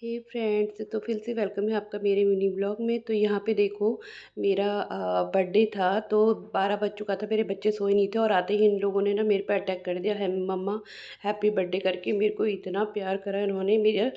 हे friends, तो फिर से वेलकम है आपका मेरे मिनी ब्लॉग में। तो यहाँ पे देखो, मेरा बर्थडे था तो 12 बज चुका था, मेरे बच्चे सोए नहीं थे और आते ही इन लोगों ने ना मेरे पे अटैक कर दिया है, मम्मा हैप्पी बर्थडे करके। मेरे को इतना प्यार करा इन्होंने, मेरे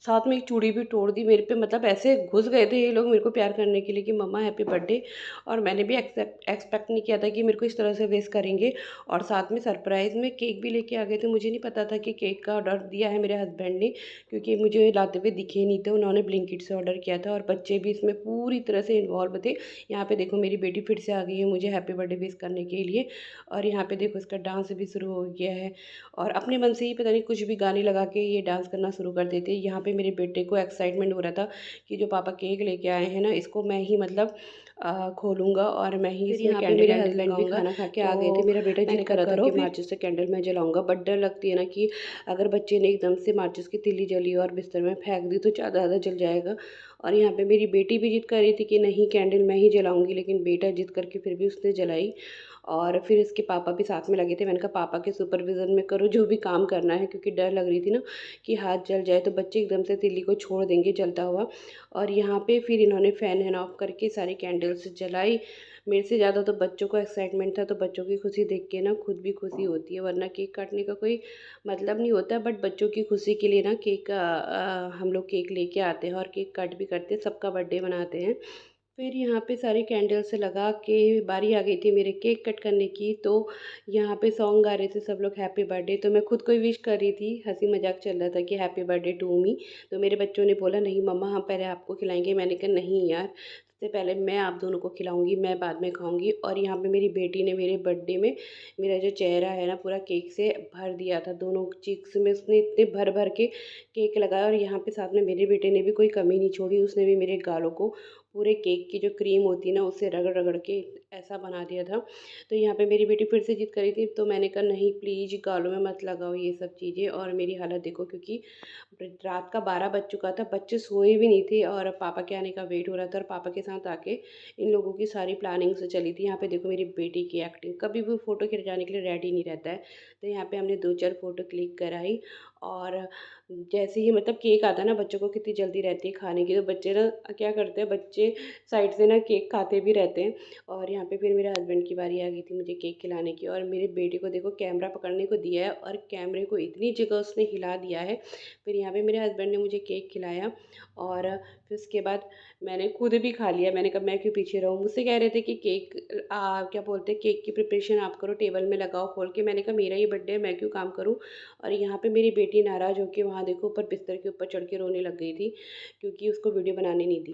साथ में एक चूड़ी भी तोड़ दी मेरे पे। मतलब ऐसे घुस गए थे ये लोग मेरे को प्यार करने के लिए कि मम्मा हैप्पी बर्थडे। और मैंने भी एक्सपेक्ट नहीं किया था कि मेरे को इस तरह से वेस्ट करेंगे। और साथ में सरप्राइज़ में केक भी लेके आ गए थे। मुझे नहीं पता था कि केक का ऑर्डर दिया है मेरे हस्बैंड ने, क्योंकि मुझे लाते हुए दिखे नहीं थे। उन्होंने ब्लिंकिट से ऑर्डर किया था और बच्चे भी इसमें पूरी तरह से इन्वॉल्व थे। यहाँ पे देखो मेरी बेटी फिर से आ गई है मुझे हैप्पी बर्थडे विश करने के लिए। और यहाँ पे देखो इसका डांस भी शुरू हो गया है। और अपने मन से ही पता नहीं कुछ भी गाने लगा के ये डांस करना शुरू कर देते। यहाँ पे मेरे बेटे को एक्साइटमेंट हो रहा था कि जो पापा केक लेके आए हैं ना, इसको मैं ही मतलब खोलूँगा और मैं ही इसमें कैंडल मेरे वैंडल हस्बैंड भी लगाऊंगा। खाना खा के आ गए थे। तो मेरा बेटा मैंने जिद कर कहा रहा था करो कि फिर। माचिस से कैंडल मैं जलाऊंगा, बट डर लगती है ना कि अगर बच्चे ने एकदम से माचिस की तीली जली और बिस्तर में फेंक दी तो ज़्यादा जल जाएगा। और यहाँ पे मेरी बेटी भी जिद कर रही थी कि नहीं कैंडल मैं ही जलाऊंगी, लेकिन बेटा जिद करके फिर भी उसने जलाई। और फिर इसके पापा भी साथ में लगे थे। मैंने कहा पापा के सुपरविज़न में करो जो भी काम करना है, क्योंकि डर लग रही थी ना कि हाथ जल जाए तो बच्चे एकदम से तीली को छोड़ देंगे जलता हुआ। और यहाँ पे फिर इन्होंने फ़ैन हैन ऑफ करके सारी कैंडल्स जलाई। मेरे से ज़्यादा तो बच्चों को एक्साइटमेंट था, तो बच्चों की खुशी देख के ना खुद भी खुशी होती है। वरना केक काटने का कोई मतलब नहीं होता, बट बच्चों की खुशी के लिए ना केक हम लोग केक लेके आते हैं और केक कट भी करते हैं, सबका बर्थडे मनाते हैं। फिर यहाँ पे सारी कैंडल्स लगा के बारी आ गई थी मेरे केक कट करने की। तो यहाँ पे सॉन्ग गा रहे थे सब लोग हैप्पी बर्थडे, तो मैं खुद को ही विश कर रही थी। हंसी मजाक चल रहा था कि हैप्पी बर्थडे टू मी। तो मेरे बच्चों ने बोला नहीं मम्मा हम पहले आपको खिलाएंगे। मैंने कहा नहीं यार, सबसे पहले मैं आप दोनों को खिलाऊंगी, मैं बाद में खाऊंगी। और यहाँ पे मेरी बेटी ने मेरे बर्थडे में मेरा जो चेहरा है ना पूरा केक से भर दिया था। दोनों चीक्स में उसने इतने भर भर के केक लगाया। और यहाँ पे साथ में मेरे बेटे ने भी कोई कमी नहीं छोड़ी, उसने भी मेरे गालों को पूरे केक की जो क्रीम होती है ना उससे रगड़ रगड़ के ऐसा बना दिया था। तो यहाँ पे मेरी बेटी फिर से जिद करी थी, तो मैंने कहा नहीं प्लीज़ गालों में मत लगाओ ये सब चीज़ें। और मेरी हालत देखो, क्योंकि रात का 12 बज चुका था, बच्चे सोए भी नहीं थे और पापा के आने का वेट हो रहा था। और पापा के साथ आके इन लोगों की सारी प्लानिंग से चली थी। यहाँ पे देखो मेरी बेटी की एक्टिंग, कभी भी फ़ोटो खिंचाने के लिए रेडी नहीं रहता है। तो यहाँ पे हमने 2-4 फ़ोटो क्लिक कराई। और जैसे ही मतलब केक आता है ना, बच्चों को कितनी जल्दी रहती है खाने की, तो बच्चे ना क्या करते हैं, बच्चे साइड से ना केक खाते भी रहते हैं। और यहाँ पे फिर मेरे हस्बैंड की बारी आ गई थी मुझे केक खिलाने की। और मेरे बेटे को देखो कैमरा पकड़ने को दिया है और कैमरे को इतनी जगह उसने हिला दिया है। फिर यहाँ पे मेरे हस्बैंड ने मुझे केक खिलाया और फिर उसके बाद मैंने खुद भी खा लिया। मैंने कहा मैं क्यों पीछे रहूँ। मुझसे कह रहे थे कि केक क्या बोलते हैं, केक की प्रिपरेशन आप करो, टेबल में लगाओ खोल के। मैंने कहा मेरा ही बर्थडे है, मैं क्यों काम करूँ। और यहाँ पे मेरी बेटी नाराज़ होकर वहाँ देखो ऊपर बिस्तर के ऊपर चढ़ के रोने लग गई थी, क्योंकि उसको वीडियो बनाने नहीं दी।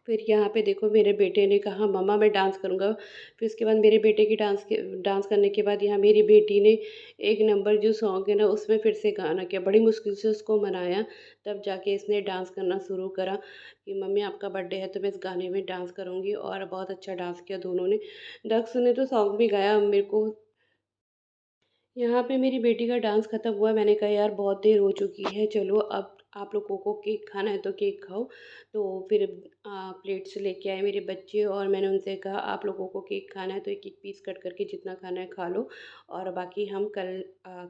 फिर यहाँ पे देखो मेरे बेटे ने कहा मम्मा मैं डांस करूँगा। फिर उसके बाद मेरे बेटे की डांस करने के बाद यहाँ मेरी बेटी ने एक नंबर जो सॉन्ग है ना उसमें फिर से गाना किया। बड़ी मुश्किल से उसको मनाया, तब जाके इसने डांस करना शुरू करा कि मम्मी आपका बर्थडे है तो मैं इस गाने में डांस करूँगी। और बहुत अच्छा डांस किया दोनों ने। दक्ष ने तो सॉन्ग भी गाया मेरे को। यहाँ पे मेरी बेटी का डांस खत्म हुआ। मैंने कहा यार बहुत देर हो चुकी है, चलो अब आप लोगों को केक खाना है तो केक खाओ। तो फिर प्लेट्स लेके आए मेरे बच्चे और मैंने उनसे कहा आप लोगों को केक खाना है तो एक एक पीस कट करके जितना खाना है खा लो, और बाकी हम कल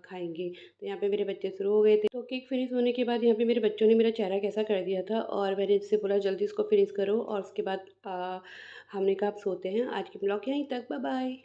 खाएंगे। तो यहाँ पे मेरे बच्चे शुरू हो गए थे। तो केक फिनिश होने के बाद यहाँ पे मेरे बच्चों ने मेरा चेहरा कैसा कर दिया था, और मैंने इससे बोला जल्दी इसको फिनिश करो। और उसके बाद हमने कहा आप सोते हैं। आज की ब्लॉग यहीं तक, बाय बाय।